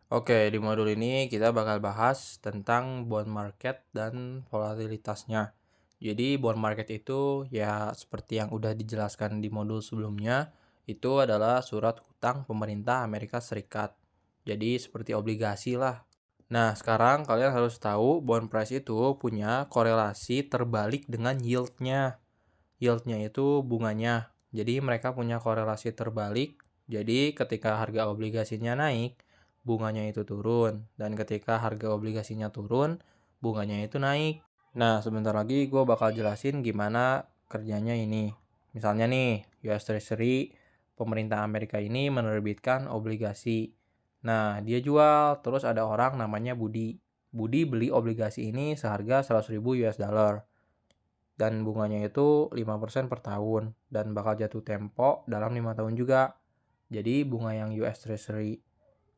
Oke, di modul ini kita bakal bahas tentang bond market dan volatilitasnya. Jadi bond market itu ya seperti yang udah dijelaskan di modul sebelumnya, itu adalah surat hutang pemerintah Amerika Serikat. Jadi seperti obligasi lah. Nah, sekarang kalian harus tahu bond price itu punya korelasi terbalik dengan yield-nya. Yield-nya itu bunganya. Jadi mereka punya korelasi terbalik. Jadi ketika harga obligasinya naik, bunganya itu turun. Dan ketika harga obligasinya turun, bunganya itu naik. Nah, sebentar lagi gue bakal jelasin gimana kerjanya ini. Misalnya nih, US Treasury, pemerintah Amerika ini menerbitkan obligasi. Nah, dia jual, terus ada orang namanya Budi. Budi beli obligasi ini seharga 100.000 US dollar dan bunganya itu 5% per tahun dan bakal jatuh tempo dalam 5 tahun juga. Jadi bunga yang US Treasury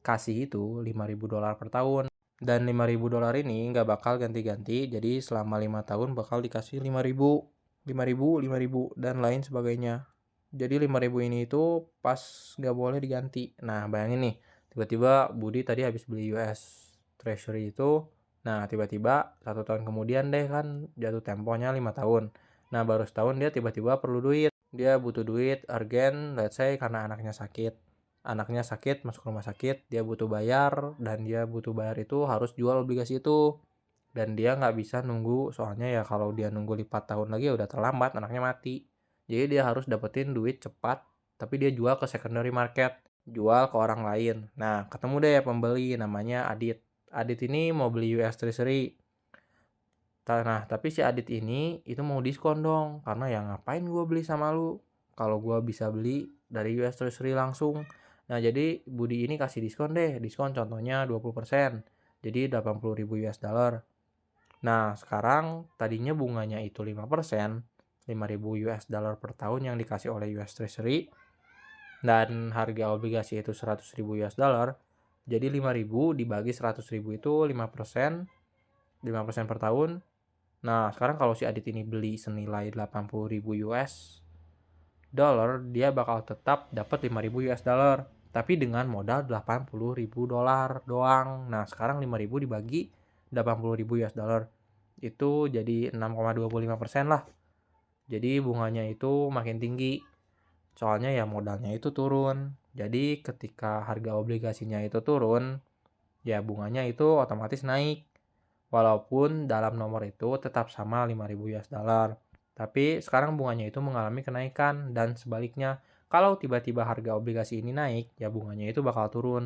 kasih itu 5.000 dolar per tahun. Dan 5.000 dolar ini nggak bakal ganti-ganti, jadi selama 5 tahun bakal dikasih 5.000, 5.000, 5.000, dan lain sebagainya. Jadi 5.000 ini itu pas nggak boleh diganti. Nah bayangin nih, tiba-tiba Budi tadi habis beli US Treasury itu, nah tiba-tiba 1 tahun kemudian deh kan jatuh temponya 5 tahun. Nah baru setahun dia tiba-tiba perlu duit. Dia butuh duit urgent, let's say karena anaknya sakit. Anaknya sakit, masuk rumah sakit, dia butuh bayar, dan dia butuh bayar itu harus jual obligasi itu. Dan dia nggak bisa nunggu, soalnya ya kalau dia nunggu 4 tahun lagi ya udah terlambat, anaknya mati. Jadi dia harus dapetin duit cepat, tapi dia jual ke secondary market, jual ke orang lain. Nah, ketemu deh pembeli namanya Adit. Adit ini mau beli US Treasury. Nah, tapi si Adit ini itu mau diskon dong, karena ya ngapain gue beli sama lu kalau gue bisa beli dari US Treasury langsung. Nah, jadi Budi ini kasih diskon deh, diskon contohnya 20%, jadi 80.000 US dollar. Nah, sekarang tadinya bunganya itu 5%, 5.000 US dollar per tahun yang dikasih oleh US Treasury, dan harga obligasi itu 100.000 US dollar, jadi 5.000 dibagi 100.000 itu 5%, 5% per tahun. Nah, sekarang kalau si Adit ini beli senilai 80.000 US dollar, dia bakal tetap dapat 5.000 US dollar. Tapi dengan modal 80.000 dolar doang. Nah, sekarang 5.000 dibagi 80.000 US dollar. Itu jadi 6,25% lah. Jadi bunganya itu makin tinggi. Soalnya ya modalnya itu turun. Jadi ketika harga obligasinya itu turun, ya bunganya itu otomatis naik. Walaupun dalam nomor itu tetap sama 5.000 US dollar. Tapi sekarang bunganya itu mengalami kenaikan dan sebaliknya, kalau tiba-tiba harga obligasi ini naik, ya bunganya itu bakal turun.